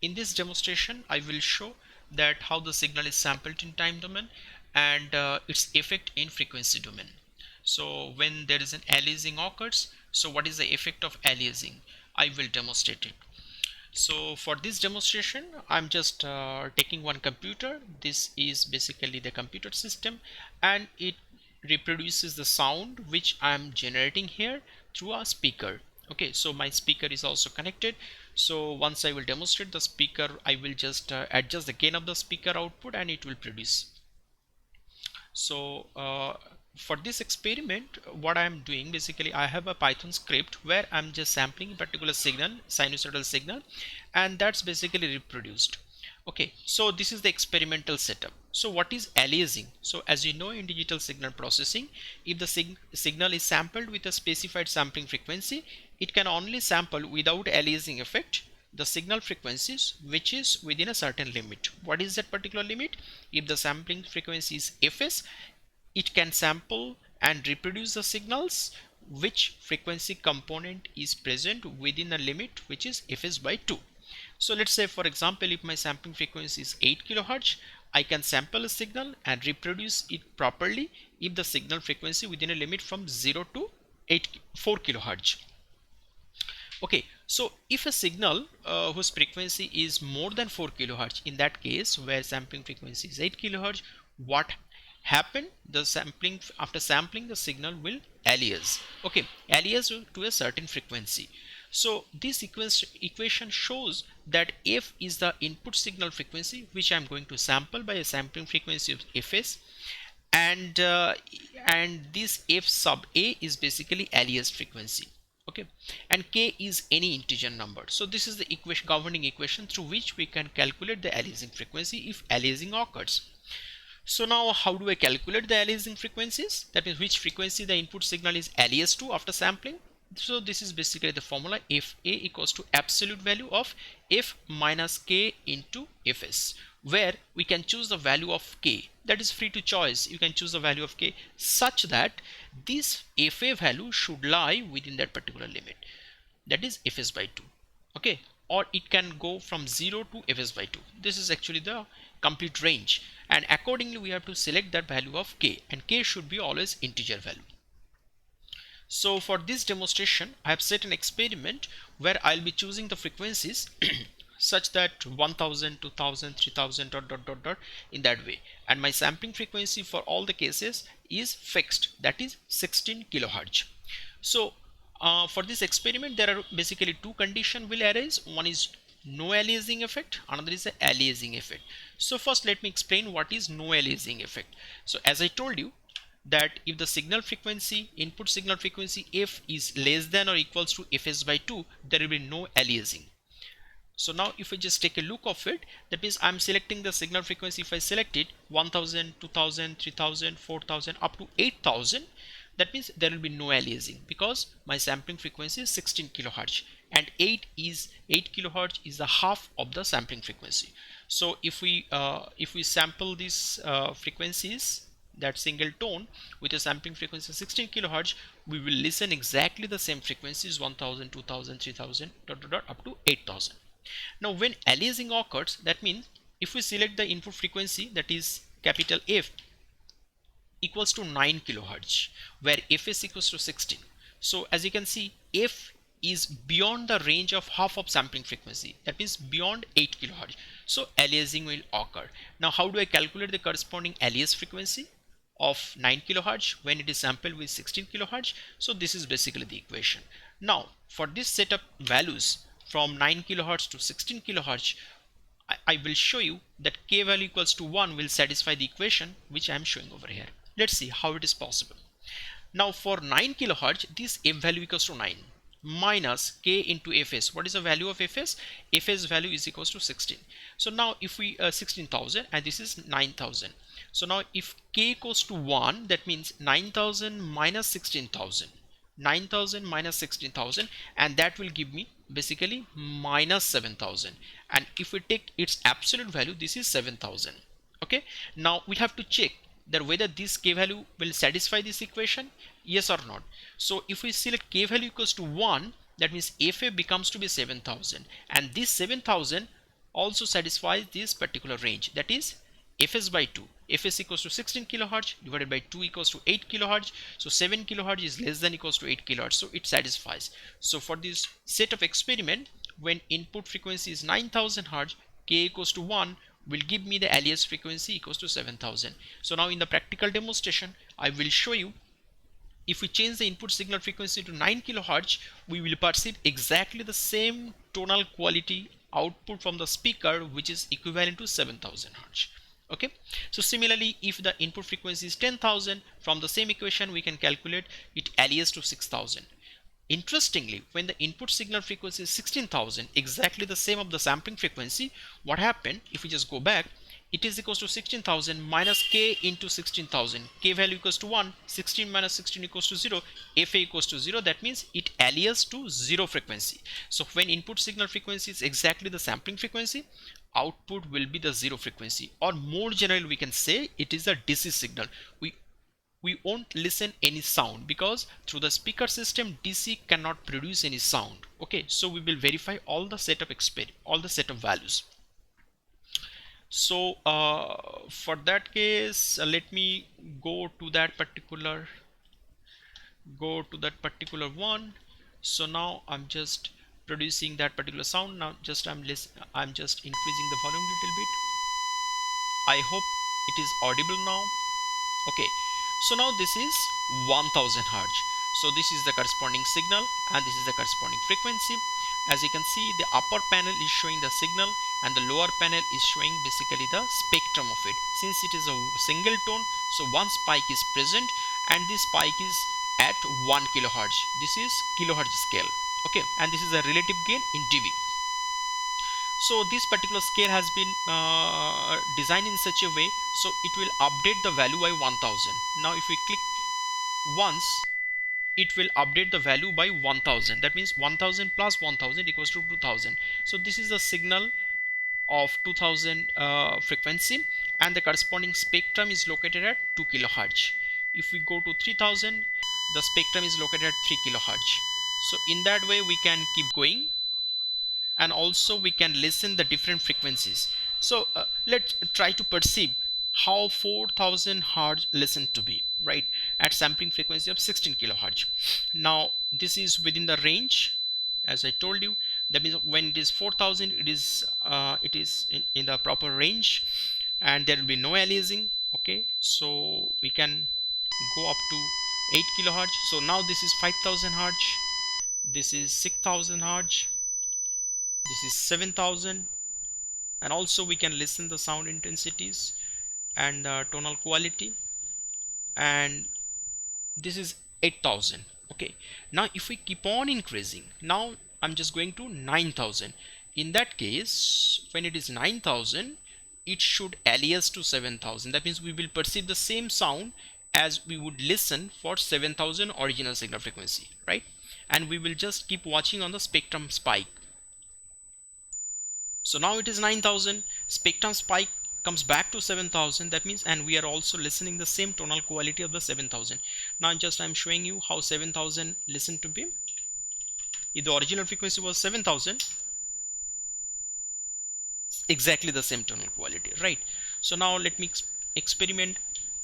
In this demonstration, I will show that how the signal is sampled in time domain and its effect in frequency domain. So when there is an aliasing occurs, so what is the effect of aliasing? I will demonstrate it. So for this demonstration, I'm just taking one computer. This is basically the computer system, and it reproduces the sound which I'm generating here through a speaker. Okay, so my speaker is also connected. So once I will demonstrate the speaker, I will just adjust the gain of the speaker output and it will produce. So for this experiment, what I'm doing, basically I have a Python script where I'm just sampling a particular signal, sinusoidal signal, and that's basically reproduced. Okay, so this is the experimental setup. So what is aliasing? So as you know, in digital signal processing, if the signal is sampled with a specified sampling frequency, it can only sample without aliasing effect the signal frequencies which is within a certain limit. What is that particular limit? If the sampling frequency is fs, it can sample and reproduce the signals which frequency component is present within a limit which is fs by 2. So let's say, for example, if my sampling frequency is 8 kilohertz, I can sample a signal and reproduce it properly if the signal frequency within a limit from 0 to 4 kilohertz. Okay, so if a signal whose frequency is more than 4 kilohertz, in that case where sampling frequency is 8 kilohertz, what happened? The sampling, after sampling, the signal will alias. Okay, alias to a certain frequency. So this equation shows that f is the input signal frequency which I am going to sample by a sampling frequency of fs, and this f sub a is basically alias frequency. Okay, and k is any integer number. So this is the equation, governing equation through which we can calculate the aliasing frequency if aliasing occurs. So now how do I calculate the aliasing frequencies? That means which frequency the input signal is aliased to after sampling. So this is basically the formula: f a equals to absolute value of f minus k into fs, where we can choose the value of k. That is free to choice. You can choose the value of k such that this fa value should lie within that particular limit, that is fs by 2. Okay, or it can go from 0 to fs by 2. This is actually the complete range, and accordingly we have to select that value of k, and k should be always integer value. So for this demonstration, I have set an experiment where I'll be choosing the frequencies such that 1000, 2000, 3000 dot dot dot dot in that way, and my sampling frequency for all the cases is fixed, that is 16 kilohertz. So for this experiment, there are basically two conditions will arise. One is no aliasing effect, another is the aliasing effect. So first let me explain what is no aliasing effect. So as I told you, that if the signal frequency, input signal frequency f is less than or equals to fs by 2, there will be no aliasing. So now if I just take a look of it, that means I'm selecting the signal frequency. If I select it 1000, 2000, 3000, 4000 up to 8000, that means there will be no aliasing because my sampling frequency is 16 kilohertz, and 8 kilohertz is the half of the sampling frequency. So if we sample these frequencies, that single tone with a sampling frequency of 16 kilohertz, we will listen exactly the same frequencies 1000, 2000, 3000 dot dot dot up to 8000. Now when aliasing occurs, that means if we select the input frequency, that is capital F equals to 9 kilohertz, where fs equals to 16. So as you can see, f is beyond the range of half of sampling frequency, that means beyond 8 kilohertz. So aliasing will occur. Now how do I calculate the corresponding alias frequency of 9 kilohertz when it is sampled with 16 kilohertz? So this is basically the equation. Now for this setup values from 9 kilohertz to 16 kilohertz, I will show you that k value equals to 1 will satisfy the equation which I am showing over here. Let's see how it is possible. Now for 9 kilohertz, this f value equals to 9 minus k into fs. What is the value of fs? Fs value is equals to 16. So now if we 16,000 and this is 9,000. So now if k equals to 1, that means 9,000 minus 16,000. 9,000 minus 16,000, and that will give me basically minus 7,000. And if we take its absolute value, this is 7,000. Okay, now we have to check that whether this k value will satisfy this equation, yes or not. So if we select k value equals to 1, that means fa becomes to be 7,000, and this 7,000 also satisfies this particular range, that is fs by 2. Fs equals to 16 kilohertz divided by 2 equals to 8 kilohertz. So 7 kilohertz is less than equals to 8 kilohertz, so it satisfies. So for this set of experiment, when input frequency is 9000 hertz, k equals to 1 will give me the alias frequency equals to 7000. So now in the practical demonstration, I will show you, if we change the input signal frequency to 9 kilohertz, we will perceive exactly the same tonal quality output from the speaker, which is equivalent to 7000 hertz. Okay, so similarly, if the input frequency is 10,000, from the same equation we can calculate it alias to 6000. Interestingly, when the input signal frequency is 16,000, exactly the same of the sampling frequency, what happened if we just go back, it is equals to 16,000 minus k into 16,000. K value equals to 1, 16 minus 16 equals to 0, fa equals to 0. That means it alias to 0 frequency. So when input signal frequency is exactly the sampling frequency, output will be the 0 frequency, or more generally we can say it is a DC signal. We won't listen any sound, because through the speaker system DC cannot produce any sound. Okay, so we will verify all the set of values. So for that case, let me go to that particular one. So now I'm just producing that particular sound. Now I'm just increasing the volume a little bit. I hope it is audible now. Okay, so now this is 1000 hertz. So this is the corresponding signal and this is the corresponding frequency. As you can see, the upper panel is showing the signal and the lower panel is showing basically the spectrum of it. Since it is a single tone, so one spike is present and this spike is at 1 kilohertz. This is kilohertz scale. Okay, and this is a relative gain in dB. So this particular scale has been designed in such a way so it will update the value by 1000. Now if we click once, it will update the value by 1000. That means 1000 plus 1000 equals to 2000. So this is the signal of 2000 frequency, and the corresponding spectrum is located at 2 kilohertz. If we go to 3000, the spectrum is located at 3 kilohertz. So in that way we can keep going, and also we can listen the different frequencies. So let's try to perceive how 4000 hertz listen to be, right, at sampling frequency of 16 kilohertz. Now this is within the range, as I told you. That means when it is 4000, it is in the proper range and there will be no aliasing. Okay, so we can go up to 8 kilohertz. So now this is 5000 hertz, this is 6000 hertz, this is 7000, and also we can listen the sound intensities and the tonal quality, and this is 8000. Okay, now if we keep on increasing, now I'm just going to 9000. In that case, when it is 9000, it should alias to 7000. That means we will perceive the same sound as we would listen for 7000 original signal frequency, right? And we will just keep watching on the spectrum spike. So now it is 9000, spectrum spike comes back to 7000. That means, and we are also listening the same tonal quality of the 7000. Now I'm showing you how 7000 listen to be. If the original frequency was 7000, exactly the same tonal quality, right? So now let me experiment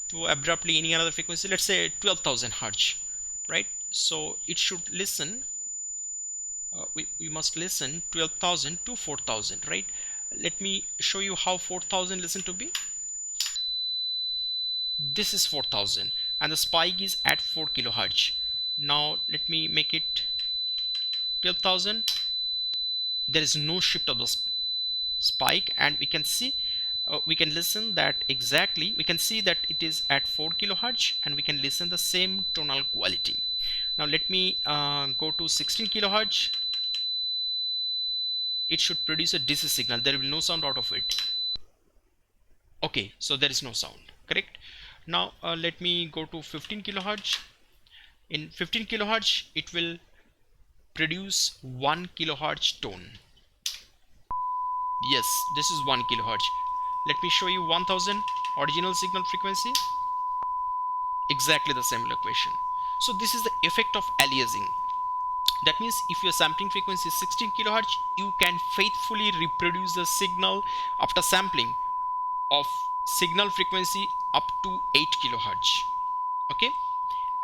to abruptly any other frequency. Let's say 12,000 hertz, right? So it should listen, we must listen 12,000 to 4,000, right? Let me show you how 4,000 listen to be. This is 4,000 and the spike is at 4 kilohertz. Now let me make it 12,000. There is no shift of the spike, and we can see we can listen that exactly. We can see that it is at 4 kilohertz and we can listen the same tonal quality. Now let me go to 16 kilohertz. It should produce a DC signal. There will be no sound out of it. Okay, so there is no sound, correct? Now let me go to 15 kilohertz. In 15 kilohertz, it will produce 1 kilohertz tone. Yes, this is 1 kilohertz. Let me show you 1000 original signal frequency. Exactly the same equation. So this is the effect of aliasing. That means if your sampling frequency is 16 kilohertz, you can faithfully reproduce the signal after sampling of signal frequency up to 8 kilohertz. Okay,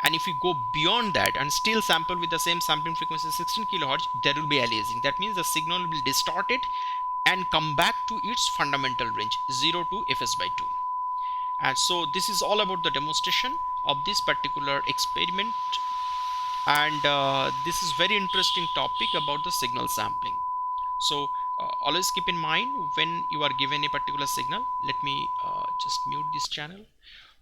and if you go beyond that and still sample with the same sampling frequency 16 kilohertz, there will be aliasing. That means the signal will distort it and come back to its fundamental range 0 to fs by 2. And so this is all about the demonstration of this particular experiment, and this is very interesting topic about the signal sampling. So always keep in mind when you are given a particular signal. Let me just mute this channel.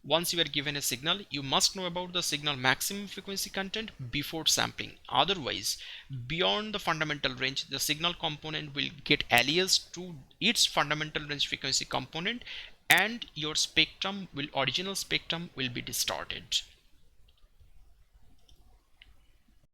Once you are given a signal, you must know about the signal maximum frequency content before sampling. Otherwise, beyond the fundamental range, the signal component will get aliased to its fundamental range frequency component, and your spectrum will original spectrum will be distorted.